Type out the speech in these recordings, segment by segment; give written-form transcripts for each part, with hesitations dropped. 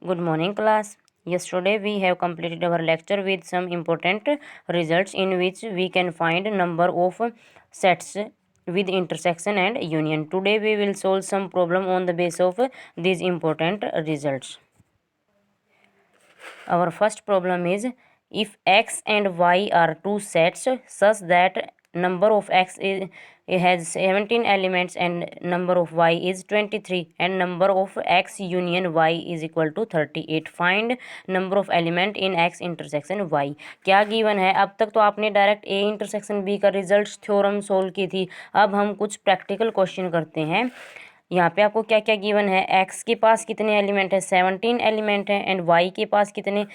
Good morning, class. Yesterday we have completed our lecture with some important results in which we can find number of sets with intersection and union. Today we will solve some problem on the basis of these important results. Our first problem is if x and y are two sets such that number of x it has 17 elements and number of y is 23 and number of x union y is equal to 38. Find number of element in x intersection y. क्या given है? अब तक तो आपने direct a intersection b का result theorem solve की थी. अब हम कुछ प्रैक्टिकल क्वेश्चन करते हैं. यहाँ पे आपको क्या क्या गिवन है. x के पास कितने एलिमेंट है? 17 एलिमेंट है. एंड y के पास कितने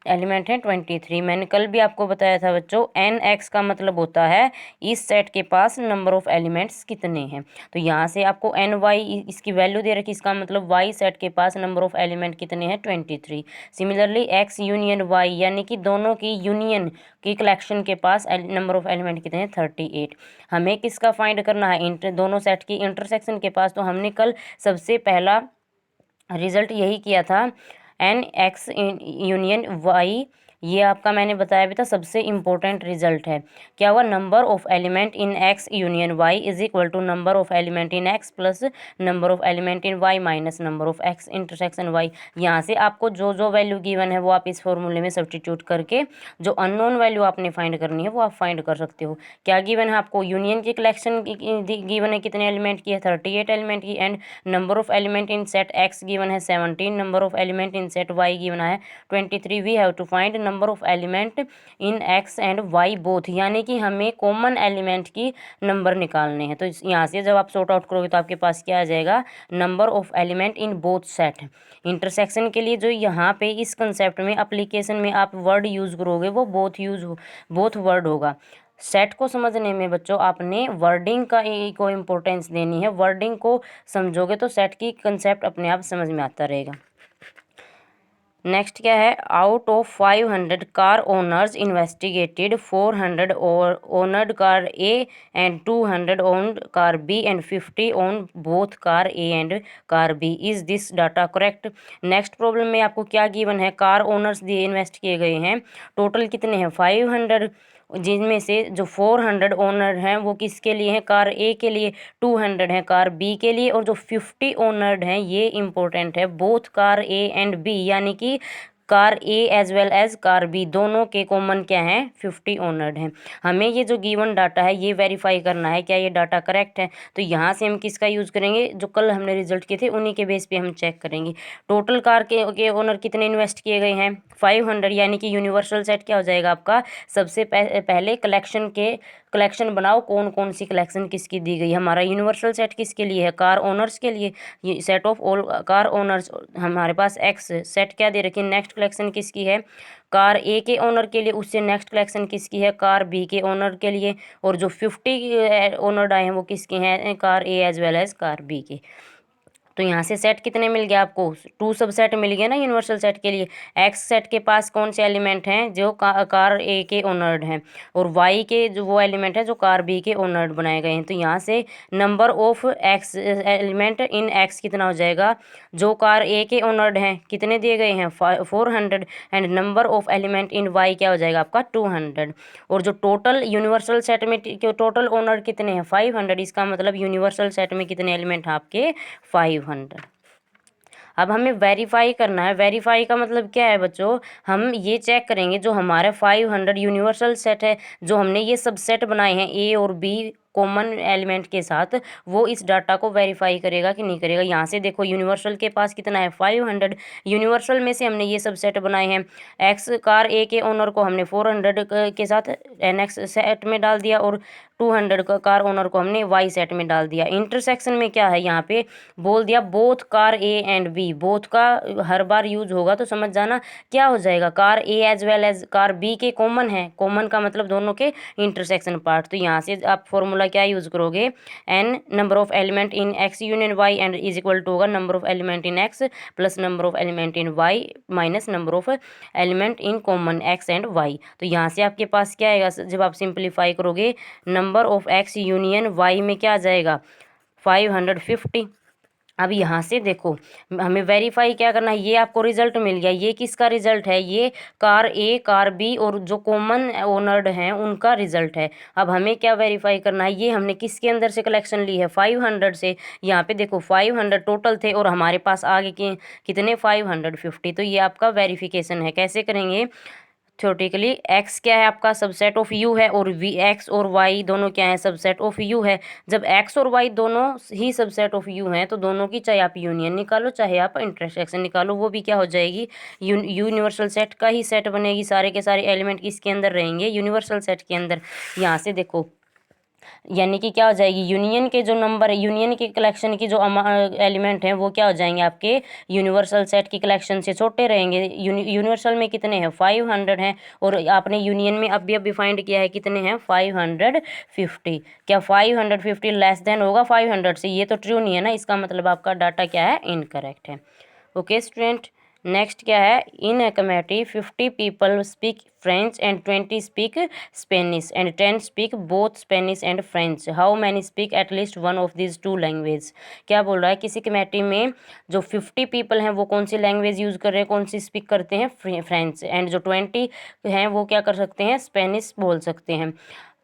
एलिमेंट है? 23. मैंने कल भी आपको बताया था बच्चों, एन एक्स का मतलब होता है इस सेट के पास नंबर ऑफ एलिमेंट्स कितने हैं. तो यहाँ से आपको एन वाई इसकी वैल्यू दे रखी, इसका मतलब वाई सेट के पास नंबर ऑफ एलिमेंट कितने हैं? 23. सिमिलरली एक्स यूनियन वाई यानी कि दोनों की यूनियन की कलेक्शन के पास नंबर ऑफ एलिमेंट कितने हैं? 38. हमें किसका फाइंड करना है? दोनों सेट की इंटरसेक्शन के पास. तो हमने कल सबसे पहला रिजल्ट यही किया था, एन एक्स यूनियन वाई. ये आपका मैंने बताया भी था सबसे इम्पोर्टेंट रिजल्ट है. क्या हुआ? Number of element in X union Y is equal to number of element in X plus number of element in Y minus number of X intersection Y. यहाँ से आपको जो जो वैल्यू गिवन है वो आप इस फॉर्मूले में सब्स्टिट्यूट करके जो अननोन वैल्यू आपने फाइंड करनी है वो आप फाइंड कर सकते हो. क्या गिवन है आपको? यूनियन की कलेक्शन गिवन है कितने एलिमेंट की है? 38 एलिमेंट की. And number of element in set X given है 17. Number of element in set Y given है 23. We have to find number of element in X and Y both, यानी कि हमें कॉमन एलिमेंट की number निकालने हैं. तो यहाँ से जब आप सॉर्ट आउट करोगे तो आपके पास क्या आ जाएगा? Number of element in both set. Intersection के लिए जो यहाँ पे इस कंसेप्ट में एप्लीकेशन में आप वर्ड यूज़ करोगे वो बोथ वर्ड होगा. सेट को समझने में बच्चों आपने वर्डिंग को इम्पोर्टेंस देनी है. वर्डिंग को समझोगे तो सेट की कंसेप्ट अपने आप समझ में आता रहेगा. नेक्स्ट क्या है? Out of 500 car owners investigated 400 owned car A and 200 owned car B and 50 own both car A and car B. Is this data correct? Next problem में आपको क्या गिवन है? कार ओनर्स दिए, इन्वेस्ट किए गए हैं. टोटल कितने हैं? 500, जिनमें से जो 400 ओनर हैं वो किसके लिए हैं? कार ए के लिए. 200 है कार बी के लिए. और जो 50 ओनर्ड हैं ये इंपॉर्टेंट है, both car A and B, यानी कि car A as well as car B दोनों के कॉमन क्या हैं? 50 ओनर्ड हैं. हमें ये जो गिवन डाटा है ये वेरीफाई करना है क्या ये डाटा करेक्ट है. तो यहाँ से हम किसका यूज़ करेंगे? जो कल हमने रिजल्ट किए थे उन्हीं के बेस पे हम चेक करेंगे. टोटल कार के ओनर कितने इन्वेस्ट किए गए हैं? 500, यानी कि यूनिवर्सल सेट क्या हो जाएगा आपका? सबसे पहले कलेक्शन बनाओ, कौन कौन सी कलेक्शन किसकी दी गई. हमारा यूनिवर्सल सेट किसके लिए है? कार ओनर्स के लिए. ये set of all car owners हमारे पास एक्स सेट क्या दे रखी है? नेक्स्ट कलेक्शन किसकी है? कार ए के ओनर के लिए. उससे नेक्स्ट कलेक्शन किसकी है? कार बी के ओनर के लिए. और जो 50 ओनर आए हैं वो किसके हैं? Car A as well as car B के. तो यहाँ से सेट कितने मिल गया आपको? 2 सब सेट मिल गया ना यूनिवर्सल सेट के लिए. एक्स सेट के पास कौन से एलिमेंट हैं? जो कार ए के ओनर्ड हैं. और वाई के जो वो एलिमेंट है जो कार बी के ओनर्ड बनाए गए हैं. तो यहाँ से number of x element in X कितना हो जाएगा? जो कार ए के ओनर्ड हैं कितने दिए गए हैं? 400. And number of element in Y क्या हो जाएगा आपका? 200. और जो टोटल यूनिवर्सल सेट में टोटल ओनर कितने हैं? 500. इसका मतलब यूनिवर्सल सेट में कितने एलिमेंट हैं आपके? 500. अब हमें वेरीफाई करना है. वेरीफाई का मतलब क्या है बच्चों? हम ये चेक करेंगे जो हमारे 500 यूनिवर्सल सेट है, जो हमने ये सब सेट बनाए हैं ए और बी कॉमन एलिमेंट के साथ, वो इस डाटा को वेरीफाई करेगा कि नहीं करेगा. यहाँ से देखो यूनिवर्सल के पास कितना है? 500. यूनिवर्सल में से हमने ये सब सेट बनाए हैं. एक्स कार ए के ओनर को हमने 400 के साथ एन एक्स सेट में डाल दिया और 200 का कार ओनर को हमने वाई सेट में डाल दिया. इंटरसेक्शन में क्या है? यहाँ पे बोल दिया both car A and B. Both का हर बार यूज होगा तो समझ जाना क्या हो जाएगा? Car A as well as car B के कॉमन है. कॉमन का मतलब दोनों के इंटरसेक्शन पार्ट. तो यहाँ से आप फॉर्मूला क्या यूज करोगे? N number of element in X union Y and is equal to होगा number of element in X plus number of element in Y minus number of element in common X and Y. तो यहाँ से आपके पास क्या आएगा जब आप simplify करोगे? Number of X union Y में क्या आ जाएगा? 550. अब यहाँ से देखो हमें वेरीफाई क्या करना है, ये आपको रिजल्ट मिल गया, ये किसका रिजल्ट है, ये कार ए कार बी और जो कॉमन ओनर्ड हैं उनका रिजल्ट है। अब हमें क्या वेरीफाई करना है, ये हमने किसके अंदर से कलेक्शन ली है, 500 से। यहाँ पे देखो 500 टोटल थे और हमारे पास आगे के कितने 550, तो ये आपका वेरिफिकेशन है। कैसे करेंगे, थ्योरेटिकली एक्स क्या है आपका सबसेट ऑफ यू है, और वी एक्स और वाई दोनों क्या है सबसेट ऑफ यू है। जब एक्स और वाई दोनों ही सबसेट ऑफ यू हैं तो दोनों की चाहे आप यूनियन निकालो चाहे आप इंटरसेक्शन निकालो, वो भी क्या हो जाएगी, यूनिवर्सल सेट का ही सेट बनेगी। सारे के सारे एलिमेंट किसके अंदर रहेंगे, यूनिवर्सल सेट के अंदर। यहाँ से देखो यानी कि क्या हो जाएगी, यूनियन के जो नंबर है, यूनियन के कलेक्शन की जो एलिमेंट हैं वो क्या हो जाएंगे आपके यूनिवर्सल सेट की कलेक्शन से छोटे रहेंगे। यूनिवर्सल में कितने हैं 500 हैं, और आपने यूनियन में अभी फाइंड किया है कितने हैं 550। क्या 550 लेस देन होगा 500 से, ये तो ट्रू नहीं है ना, इसका मतलब आपका डाटा क्या है इनकरेक्ट है। ओके स्टूडेंट, नेक्स्ट क्या है, in a committee 50 people speak French and 20 speak Spanish and 10 speak both Spanish and French, how many speak at least one of this two language. क्या बोल रहा है, किसी कमेटी में जो 50 पीपल हैं वो कौन सी लैंग्वेज यूज़ कर रहे हैं, कौन सी स्पीक करते हैं फ्रेंच, एंड जो 20 हैं वो क्या कर सकते हैं स्पेनिश बोल सकते हैं।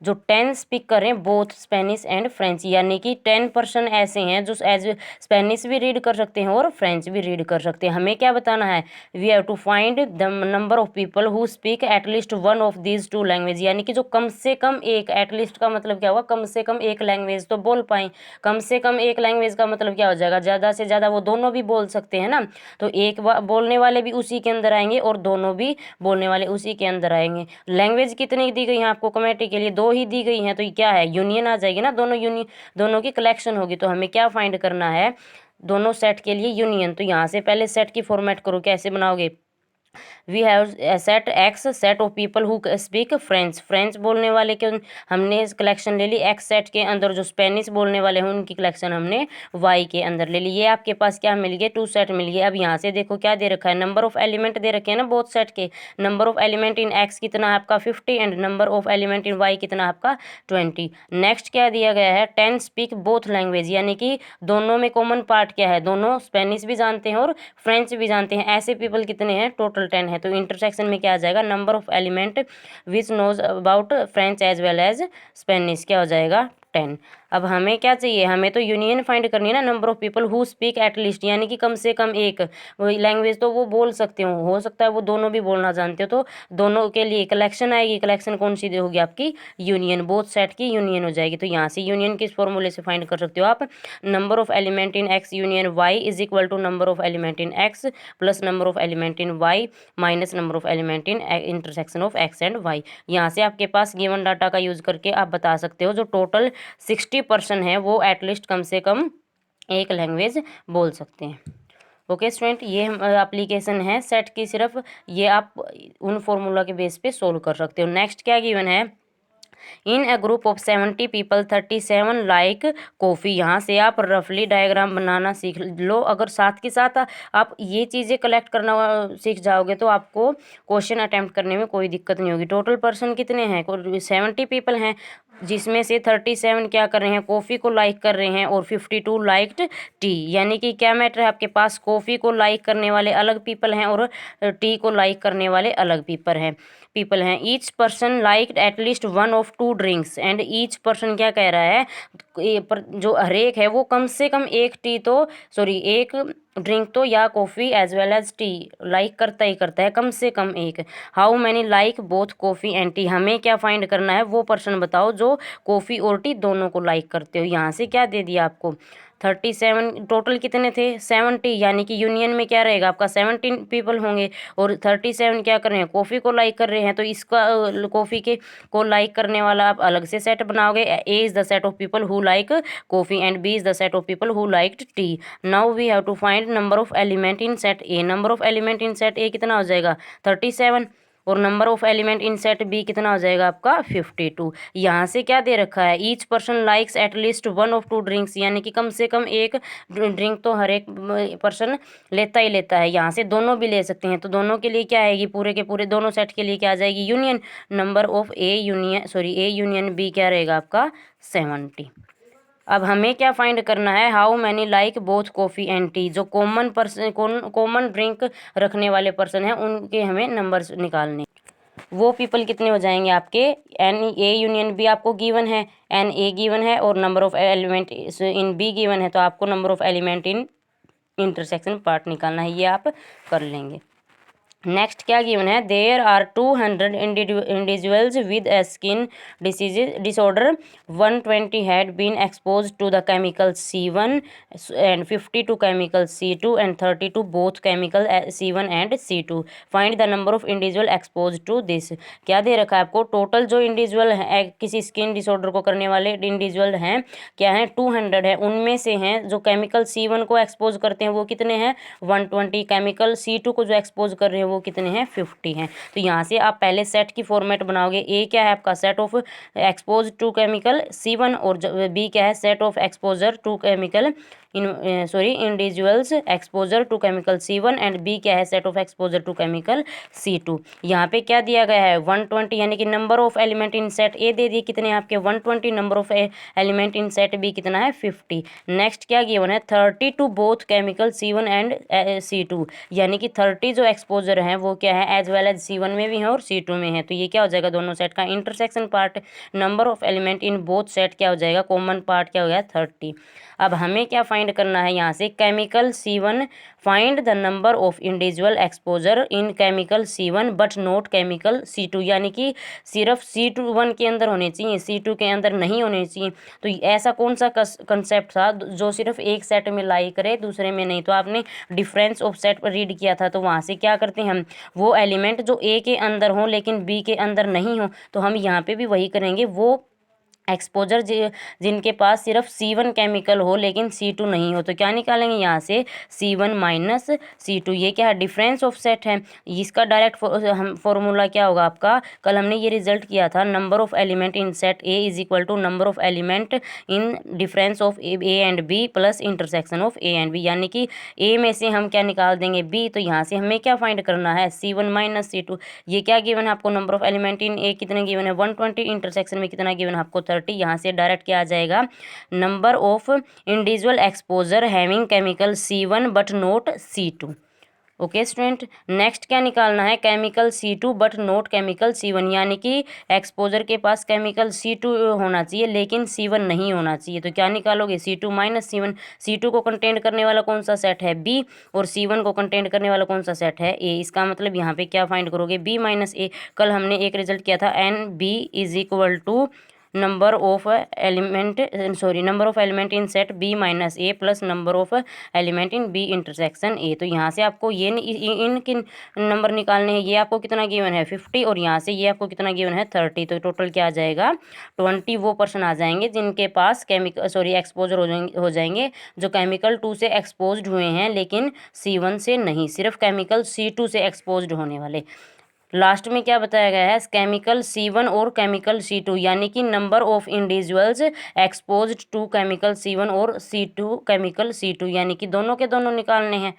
जो 10 स्पीक करें बोथ स्पेनिश एंड फ्रेंच, यानी कि 10% ऐसे हैं जो एज स्पेनिश भी रीड कर सकते हैं और फ्रेंच भी रीड कर सकते हैं। हमें क्या बताना है, we have to find the number of people who speak at least one of these two language, यानी कि जो कम से कम एक, एटलीस्ट का मतलब क्या हुआ, कम से कम एक लैंग्वेज तो बोल पाएँ। कम से कम एक लैंग्वेज का मतलब क्या हो जाएगा, ज़्यादा से ज़्यादा वो दोनों भी बोल सकते हैं ना, तो एक बोलने वाले भी उसी के अंदर आएंगे और दोनों भी बोलने वाले उसी के अंदर आएंगे। लैंग्वेज कितनी दी गई है आपको कमेटी के लिए, दो ही दी गई हैं, तो ये क्या है यूनियन आ जाएगी ना, दोनों की कलेक्शन होगी। तो हमें क्या फाइंड करना है, दोनों सेट के लिए यूनियन। तो यहाँ से पहले सेट की फॉर्मेट करो, कैसे बनाओगे, we have set X set of people who speak French, French बोलने वाले के हमने कलेक्शन ले ली। एक्स सेट के अंदर जो स्पेनिश बोलने वाले हैं उनकी कलेक्शन हमने वाई के अंदर ले ली। ये आपके पास क्या मिल गए, टू सेट मिल गए। अब यहाँ से देखो क्या दे रखा है, नंबर ऑफ एलिमेंट दे रखे हैं ना बोथ सेट के, number of element in X कितना है आपका 50 and number of element in Y कितना है आपका 20। नेक्स्ट क्या दिया गया है, 10 स्पीक बोथ लैंग्वेज, यानी कि दोनों में कॉमन पार्ट क्या है, दोनों स्पेनिश भी जानते हैं और फ्रेंच भी जानते हैं। ऐसे पीपल कितने हैं, टोटल 10 है। तो इंटरसेक्शन में क्या आ जाएगा, number of element which knows about French as well as Spanish, क्या हो जाएगा 10। अब हमें क्या चाहिए, हमें तो यूनियन फाइंड करनी है ना, number of people who speak at least, यानी कि कम से कम एक लैंग्वेज तो वो बोल सकते हो सकता है वो दोनों भी बोलना जानते हो, तो दोनों के लिए कलेक्शन आएगी। कलेक्शन कौन सी होगी आपकी यूनियन, बोथ सेट की यूनियन हो जाएगी। तो यहाँ से यूनियन किस फॉर्मूले से फाइंड कर सकते हो आप, number of element in X union Y is equal to number of element in X plus number of element in Y minus number of element in intersection of X and Y. यहाँ से आपके पास given data का use करके आप बता सकते हो जो टोटल 60% है वो एटलीस्ट कम से कम एक लैंग्वेज बोल सकते हैं। ओके स्टूडेंट, ये एप्लीकेशन है सेट की, सिर्फ ये आप उन फॉर्मूला के बेस पे सोल्व कर सकते हो। नेक्स्ट क्या गिवन है, in a group of 70 people 37 like coffee. यहाँ से आप रफली डायग्राम बनाना सीख लो। अगर साथ के साथ आप ये चीज़ें कलेक्ट करना सीख जाओगे तो आपको क्वेश्चन अटैम्प्ट करने में कोई दिक्कत नहीं होगी। टोटल पर्सन कितने हैं, 70 पीपल हैं, जिसमें से 37 क्या कर रहे हैं, कॉफ़ी को लाइक कर रहे हैं और 52 लाइक्ड टी। यानी कि क्या मैटर है आपके पास, कॉफ़ी को लाइक करने वाले अलग पीपल हैं और टी को लाइक करने वाले अलग पीपल हैं। Each person liked at least one of two drinks and each person क्या कह रहा है, जो हरेक है वो कम से कम एक एक ड्रिंक तो या coffee as well as tea like करता ही करता है, कम से कम एक। How many like both coffee and tea, हमें क्या फाइंड करना है, वो पर्सन बताओ जो कॉफ़ी और टी दोनों को लाइक करते हो। यहाँ से क्या दे दिया आपको 37, टोटल कितने थे 70, यानी कि यूनियन में क्या रहेगा आपका 17 पीपल होंगे और 37 क्या कर रहे हैं कॉफ़ी को लाइक कर रहे हैं, तो इसका कॉफ़ी के को लाइक करने वाला आप अलग से सेट बनाओगे। A is the set of people who like coffee and B is the set of people who liked tea. Now we have to find number of element in set A. Number of element in set A कितना हो जाएगा 37 और number of element in set B कितना हो जाएगा आपका 52। यहाँ से क्या दे रखा है, each person likes at least one of two drinks, यानी कि कम से कम एक ड्रिंक तो हर एक पर्सन लेता ही लेता है। यहाँ से दोनों भी ले सकते हैं, तो दोनों के लिए क्या आएगी, पूरे के पूरे दोनों सेट के लिए क्या आ जाएगी union. Number of A union B क्या रहेगा आपका 70। अब हमें क्या फाइंड करना है, how many like both coffee and T. जो कॉमन ड्रिंक रखने वाले पर्सन हैं उनके हमें नंबर्स निकालने। वो पीपल कितने हो जाएंगे आपके, एन ए यूनियन बी आपको गिवन है, एन ए गिवन है और number of element in be given है, तो आपको number of element in intersection part निकालना है, ये आप कर लेंगे। नेक्स्ट क्या गिवन है, there are 200 individuals with a skin disorder, 120 had been expose to the chemical C1 and 50 to chemical C2 and 30 to both chemical C1 and C2। Find the number of individual expose to this. क्या दे रखा है आपको, total जो individual है किसी skin disorder को करने वाले इंडिविजुअल हैं क्या है, 200 है। उनमें से हैं जो केमिकल C1 को एक्सपोज करते हैं वो कितने हैं, 120। केमिकल C2 को जो एक्सपोज कर रहे हैं वो कितने हैं, 50 हैं। तो यहाँ से आप पहले सेट की फॉर्मेट बनाओगे, ए क्या है आपका, set of expose to chemical C1 और बी क्या है, set of exposure to chemical individuals exposure to chemical C1 and B क्या है, set of exposure to chemical C2। यहाँ पे क्या दिया गया है, 120, यानी कि number of element in set A दे दिए कितने आपके 120, number of element in set B कितना है 50। नेक्स्ट क्या गिवन है, 30 to both chemical C1 and C2, यानी कि 30 जो एक्सपोजर हैं वो क्या है एज वेल एज C1 में भी है और C2 में है, तो ये क्या हो जाएगा दोनों सेट का intersection part. Number of element in both set क्या हो जाएगा, कॉमन पार्ट क्या हो गया 30। अब हमें क्या फाइंड करना है यहाँ से, chemical C1, find the number of individual exposure in chemical C1 but not chemical C2, यानी कि सिर्फ C1 के अंदर होने चाहिए, C2 के अंदर नहीं होने चाहिए। तो ऐसा कौन सा कंसेप्ट था जो सिर्फ एक सेट में लाई करे दूसरे में नहीं, तो आपने डिफरेंस ऑफ सेट पर रीड किया था, तो वहाँ से क्या करते हैं हम, वो एलिमेंट जो ए के अंदर हो लेकिन बी के अंदर नहीं हो, तो हम यहाँ पे भी वही करेंगे, वो एक्सपोजर जिनके पास सिर्फ C1 केमिकल हो लेकिन C2 नहीं हो, तो क्या निकालेंगे यहाँ से C1 माइनस C2, ये क्या है, डिफरेंस ऑफ सेट है। इसका डायरेक्ट फॉर्मूला क्या होगा आपका, कल हमने ये रिजल्ट किया था, number of element in set A is equal to number of element in difference of A and B plus intersection of A and B, यानी कि ए में से हम क्या निकाल देंगे बी, तो यहाँ से हमें क्या फाइंड करना है, C1 माइनस C2। ये क्या गिवन है आपको, नंबर ऑफ एलिमेंट इन ए कितने गिवन है 120, इंटरसेक्शन में कितना गिवन है आपको 30। यहाँ से डायरेक्ट क्या आ जाएगा, number of individual exposure having chemical C1 but not C2। Okay student, next क्या निकालना है, chemical C2 but not chemical C1, यानी कि एक्सपोजर के पास केमिकल C2 होना चाहिए लेकिन C1 नहीं होना चाहिए, तो क्या निकालोगे C2 माइनस C1। C2 को कंटेंट करने वाला कौन सा सेट है B, और C1 को कंटेंट करने वाला कौन सा सेट है A। इसका मतलब यहाँ पे क्या फाइंड करोगे, B माइनस A। कल हमने एक रिजल्ट किया था NB is equal to number of element in set B minus A plus number of element in B intersection A। तो यहाँ से आपको ये इनके नंबर निकालने हैं, ये आपको कितना गिवन है 50 और यहाँ से ये आपको कितना गिवन है 30, तो टोटल क्या आ जाएगा 20 वो पर्सन आ जाएंगे जिनके पास एक्सपोजर हो जाएंगे जो केमिकल 2 से एक्सपोज्ड हुए हैं लेकिन C1 से नहीं, सिर्फ केमिकल C2 से एक्सपोज्ड होने वाले। लास्ट में क्या बताया गया है, केमिकल C1 और केमिकल C2, यानी कि number of individuals exposed to chemical C1 और C2 केमिकल C2, यानी कि दोनों के दोनों निकालने हैं।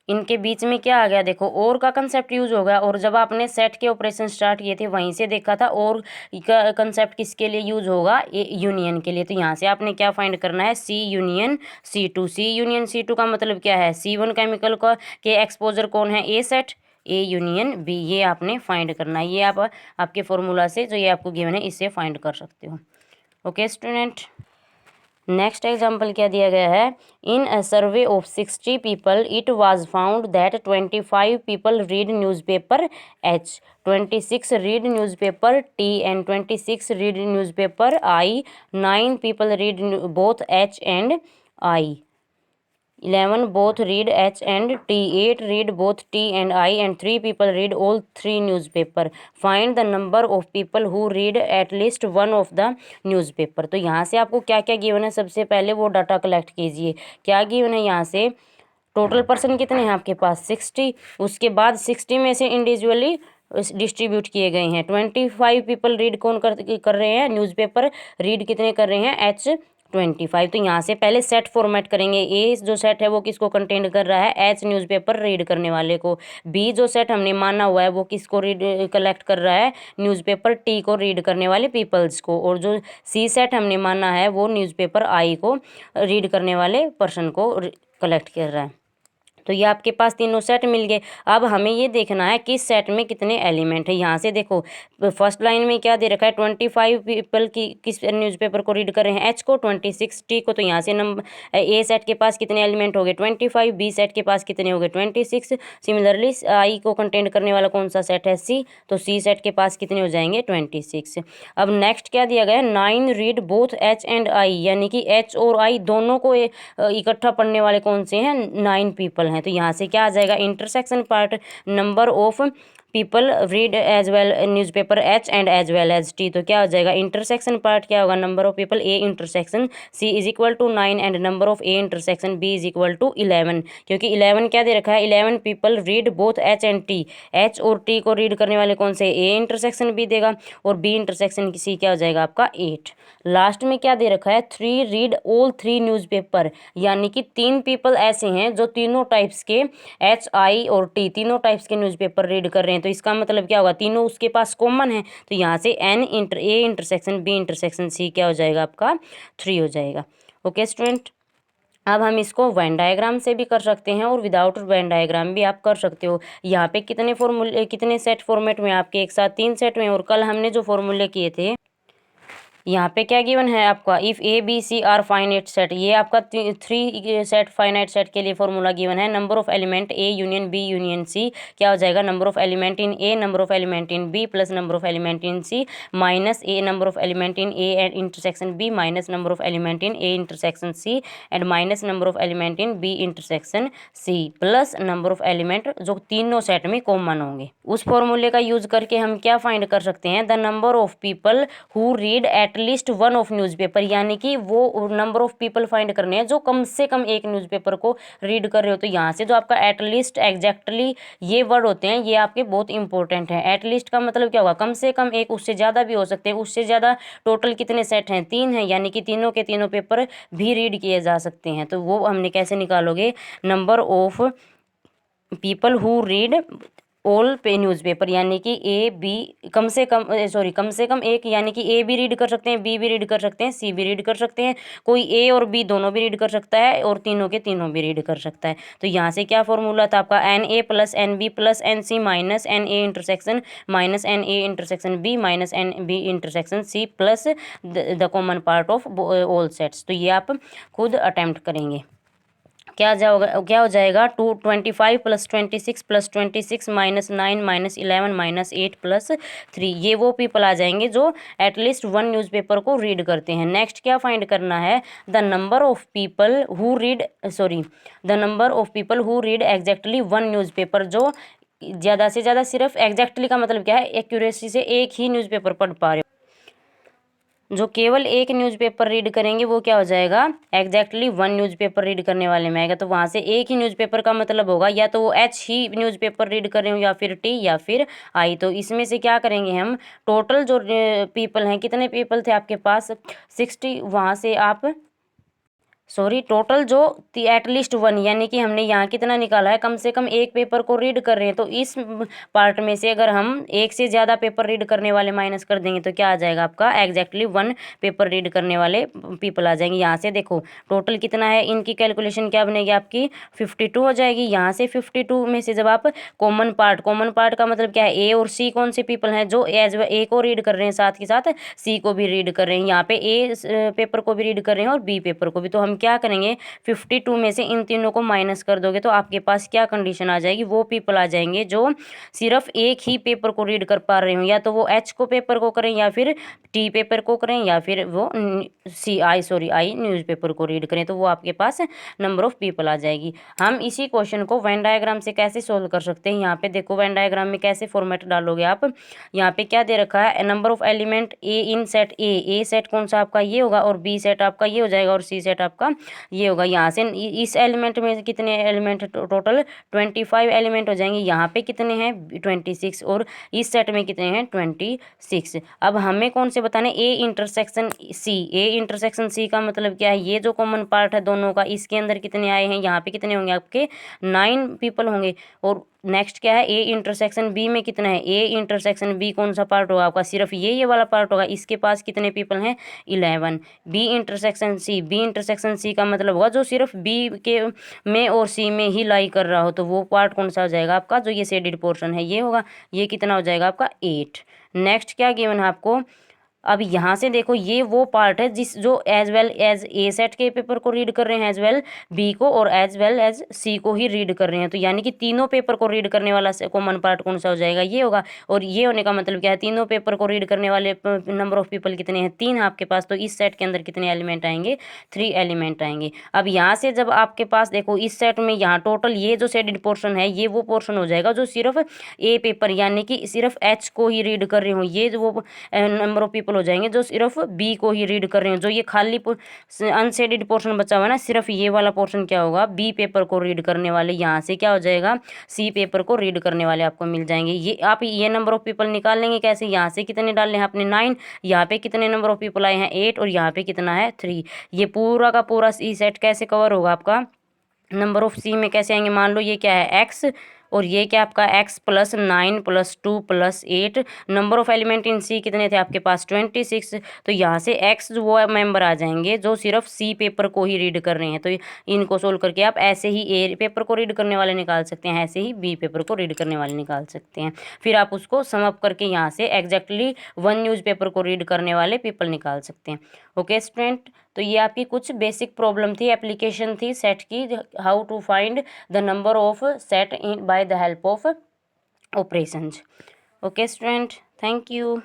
इनके बीच में क्या आ गया, देखो और का कंसेप्ट यूज होगा, और जब आपने सेट के ऑपरेशन स्टार्ट किए थे वहीं से देखा था, और का कंसेप्ट किसके लिए यूज होगा, यूनियन के लिए। तो यहाँ से आपने क्या फाइंड करना है, C union C2। C union C2 का मतलब क्या है, C1 केमिकल का के एक्सपोजर कौन है, ए सेट, ए यूनियन बी, ये आपने फाइंड करना है। ये आप आपके फॉर्मूला से जो ये आपको गिवन है इससे फाइंड कर सकते हो। ओके स्टूडेंट, नेक्स्ट एग्जाम्पल क्या दिया गया है, in a survey of 60 people it was found that 25 people read newspaper H, 26 read newspaper T and 26 read newspaper I, 9 people read both H and I, 11 both read H and T, 8 read both T and I, and 3 people read all 3 newspaper. Find the number of people who read at least one of the newspaper। तो यहाँ से आपको क्या क्या given है, सबसे पहले वो डाटा कलेक्ट कीजिए। क्या गिवन है यहाँ से, टोटल पर्सन कितने हैं आपके पास 60, उसके बाद 60 में से इंडिविजुअली डिस्ट्रीब्यूट किए गए हैं। 25 पीपल रीड कौन कर रहे हैं, न्यूज़पेपर रीड कितने कर रहे हैं H, 25। तो यहाँ से पहले सेट फॉर्मेट करेंगे। ए जो सेट है वो किसको कंटेन कर रहा है, एच न्यूज़पेपर रीड करने वाले को। बी जो सेट हमने माना हुआ है वो किसको रीड कलेक्ट कर रहा है, न्यूज़पेपर टी को रीड करने वाले पीपल्स को। और जो सी सेट हमने माना है वो न्यूज़पेपर आई को रीड करने वाले पर्सन को कलेक्ट कर रहा है। तो ये आपके पास तीनों सेट मिल गए। अब हमें ये देखना है किस सेट में कितने एलिमेंट है। यहाँ से देखो फर्स्ट लाइन में क्या दे रखा है, 25 पीपल की किस न्यूज़पेपर को रीड कर रहे हैं, एच को, 26 टी को। तो यहाँ से नंबर ए सेट के पास कितने एलिमेंट हो गए, 25। बी सेट के पास कितने हो गए, 26। सिमिलरली आई को कंटेन करने वाला कौन सा सेट है, सी। तो सी सेट के पास कितने हो जाएंगे, 26। अब नेक्स्ट क्या दिया गया है, 9 read both H and I, यानी कि एच और आई दोनों को इकट्ठा पढ़ने वाले कौन से हैं, 9 पीपल हैं। तो यहाँ से क्या आ जाएगा, intersection part, number of people read as well newspaper H and as well as T. तो क्या हो जाएगा, इंटरसेक्शन पार्ट क्या होगा, number of people A intersection C is equal to 9 and number of A intersection B is equal to 11। क्योंकि 11 क्या दे रखा है, 11 people read both H and T. H और टी को रीड करने वाले कौन से, ए इंटरसेक्शन बी देगा, और बी इंटरसेक्शन सी क्या हो जाएगा आपका 8। लास्ट में क्या दे रखा है, 3 रीड ऑल 3 न्यूज़पेपर, यानी कि 3 पीपल ऐसे हैं जो तीनों टाइप्स के एच आई और टी तीनों टाइप्स के न्यूज़पेपर रीड कर रहे हैं। तो इसका मतलब क्या होगा, तीनों उसके पास कॉमन है। तो यहाँ से N A intersection B intersection C क्या हो जाएगा आपका 3 हो जाएगा। ओके स्टूडेंट, अब हम इसको वेन डायग्राम से भी कर सकते हैं और विदाउट वेन डायग्राम भी आप कर सकते हो। यहाँ पे कितने फॉर्मूले, कितने सेट फॉर्मेट में आपके, एक साथ 3 सेट में। और कल हमने जो फॉर्मूले किए थे यहाँ पे क्या गिवन है आपका, if A B C are finite set, ये आपका 3 सेट फाइनाइट सेट के लिए फॉर्मूला गिवन है। Number of element A union B union C क्या हो जाएगा, number of element in A number of element in B plus number of element in C minus A number of element in A and intersection B minus number of element in A intersection C and minus number of element in B intersection C plus number of element जो तीनों set में common होंगे। उस फॉर्मूले का use करके हम क्या फाइंड कर सकते हैं, the number of people who read at least one of newspaper, यानी कि वो नंबर ऑफ पीपल फाइंड करने हैं जो कम से कम एक न्यूज़पेपर को रीड कर रहे हो। तो यहाँ से जो आपका एटलीस्ट, एग्जैक्टली ये वर्ड होते हैं ये आपके बहुत इंपॉर्टेंट हैं। एटलीस्ट का मतलब क्या होगा, कम से कम एक, उससे ज़्यादा भी हो सकते हैं। उससे ज़्यादा टोटल कितने सेट हैं, 3 हैं, यानी कि तीनों के तीनों पेपर भी रीड किए जा सकते हैं। तो वो हमने कैसे निकालोगे, number of people who read all पे न्यूज़पेपर, यानी कि ए बी कम से कम कम से कम एक, यानी कि ए भी रीड कर सकते हैं, बी भी रीड कर सकते हैं, सी भी रीड कर सकते हैं, कोई ए और बी दोनों भी रीड कर सकता है, और तीनों के तीनों भी रीड कर सकता है। तो यहाँ से क्या फॉर्मूला था आपका, N A plus N B plus N C minus N A intersection minus N A intersection B minus N B intersection C plus the common part of all sets. तो ये आप खुद अटेम्प्ट करेंगे। क्या हो जाएगा 25 plus 26 plus 26 minus 9 minus 11 minus 8 plus 3, ये वो पीपल आ जाएंगे जो एटलीस्ट 1 न्यूज़पेपर को रीड करते हैं। नेक्स्ट क्या फाइंड करना है, the number of people who read exactly 1 newspaper, जो ज़्यादा से ज़्यादा, सिर्फ एग्जैक्टली का मतलब क्या है, एक्यूरेसी से एक ही न्यूज़पेपर पढ़ पा रहे हो। जो केवल एक न्यूज़पेपर रीड करेंगे वो क्या हो जाएगा, एग्जैक्टली 1 न्यूज़पेपर रीड करने वाले में आएगा। तो वहाँ से एक ही न्यूज़पेपर का मतलब होगा या तो वो एच ही न्यूज़पेपर रीड कर रहे हो, या फिर टी, या फिर आई। तो इसमें से क्या करेंगे हम, टोटल जो पीपल हैं, कितने पीपल थे आपके पास, 60, वहाँ से आप टोटल जो एटलीस्ट 1, यानी कि हमने यहाँ कितना निकाला है, कम से कम एक पेपर को रीड कर रहे हैं। तो इस पार्ट में से अगर हम एक से ज़्यादा पेपर रीड करने वाले माइनस कर देंगे तो क्या आ जाएगा आपका, एग्जैक्टली 1 पेपर रीड करने वाले पीपल आ जाएंगे। यहाँ से देखो टोटल कितना है, इनकी कैलकुलेशन क्या बनेगी आपकी, 52 हो जाएगी। यहाँ से 52 में से जब आप कॉमन पार्ट का मतलब क्या है, ए और सी कौन से पीपल हैं जो एज ए को रीड कर रहे हैं, साथ के साथ सी को भी रीड कर रहे हैं। यहाँ पे ए पेपर को भी रीड कर रहे हैं और बी पेपर को भी। तो हम क्या करेंगे, 52 में से इन तीनों को माइनस कर दोगे तो आपके पास क्या कंडीशन आ जाएगी, वो पीपल आ जाएंगे जो सिर्फ एक ही पेपर को रीड कर पा रहे हो, या तो वो एच को पेपर को करें, या फिर टी पेपर को करें, या फिर वो आई न्यूज़पेपर को रीड करें। तो वो आपके पास नंबर ऑफ पीपल आ जाएगी। हम इसी क्वेश्चन को वेन डायग्राम से कैसे सोल्व कर सकते हैं, यहाँ पे देखो वेन डायग्राम में कैसे फॉर्मेट डालोगे आप। यहाँ पे क्या दे रखा है, number of element A in set A set कौन सा आपका ये होगा, और बी सेट आपका ये हो जाएगा, और सी सेट आपका होगा, ये होगा। यहाँ से इस एलिमेंट में कितने एलिमेंट टोटल 25 एलिमेंट हो जाएंगे। यहाँ पे कितने हैं 26 और इस सेट में कितने हैं 26। अब हमें कौन से बताने, ए इंटरसेक्शन सी। ए इंटरसेक्शन सी का मतलब क्या है, ये जो कॉमन पार्ट है दोनों का, इसके अंदर कितने आए हैं, यहाँ पे कितने होंगे आपके 9 पीपल होंगे। और नेक्स्ट क्या है, ए इंटरसेक्शन बी में कितना है, ए इंटरसेक्शन बी कौन सा पार्ट होगा आपका, सिर्फ ये वाला पार्ट होगा, इसके पास कितने पीपल हैं 11। B intersection C, B intersection C का मतलब होगा जो सिर्फ बी के में और सी में ही लाई कर रहा हो, तो वो पार्ट कौन सा हो जाएगा आपका, जो ये शेडेड पोर्शन है ये होगा। ये कितना हो जाएगा आपका 8। नेक्स्ट क्या गिवन है आपको, अब यहाँ से देखो ये वो पार्ट है जिस जो as well as A set के पेपर को रीड कर रहे हैं, एज वेल बी को और एज वेल एज सी को ही रीड कर रहे हैं। तो यानी कि तीनों पेपर को रीड करने वाला कॉमन पार्ट कौन सा हो जाएगा, ये होगा। और ये होने का मतलब क्या है, तीनों पेपर को रीड करने वाले नंबर ऑफ पीपल कितने हैं 3 आपके पास। तो इस सेट के अंदर कितने एलिमेंट आएंगे 3 एलिमेंट आएंगे। अब यहाँ से जब आपके पास देखो इस सेट में यहाँ टोटल ये जो शेडेड पोर्शन है ये वो पोर्शन हो जाएगा जो सिर्फ ए पेपर यानी कि सिर्फ एच को ही रीड कर रहे हो, ये जो वो नंबर ऑफ पीपल हो जाएंगे जो सिर्फ बी को ही रीड कर रहे हैं। जो ये खाली अनशेडेड पोर्शन बचा हुआ है ना, सिर्फ ये वाला पोर्शन क्या होगा, बी पेपर को रीड करने वाले, यहाँ से क्या हो जाएगा सी पेपर को रीड करने वाले आपको मिल जाएंगे। ये आप ये नंबर ऑफ पीपल निकाल लेंगे कैसे, यहाँ से कितने डालने हैं आपने 9, यहाँ पे कितने नंबर ऑफ पीपल आए हैं 8 और यहाँ पे कितना है 3। ये पूरा का पूरा सी सेट कैसे कवर होगा आपका, नंबर ऑफ सी में कैसे आएंगे, मान लो ये क्या है एक्स और ये क्या आपका x + 9 + 2 + 8। Number of element in सी कितने थे आपके पास 26। तो यहाँ से x वो मेंबर आ जाएंगे जो सिर्फ सी पेपर को ही रीड कर रहे हैं। तो इनको सोल्व करके आप ऐसे ही ए पेपर को रीड करने वाले निकाल सकते हैं, ऐसे ही बी पेपर को रीड करने वाले निकाल सकते हैं। फिर आप उसको सम अप करके यहाँ से एग्जैक्टली 1 न्यूज़ पेपर को रीड करने वाले पीपल निकाल सकते हैं। ओके स्टूडेंट, तो ये आपकी कुछ बेसिक प्रॉब्लम थी, एप्लीकेशन थी सेट की, how to find the number of set in by the help of operations. Okay student, thank you.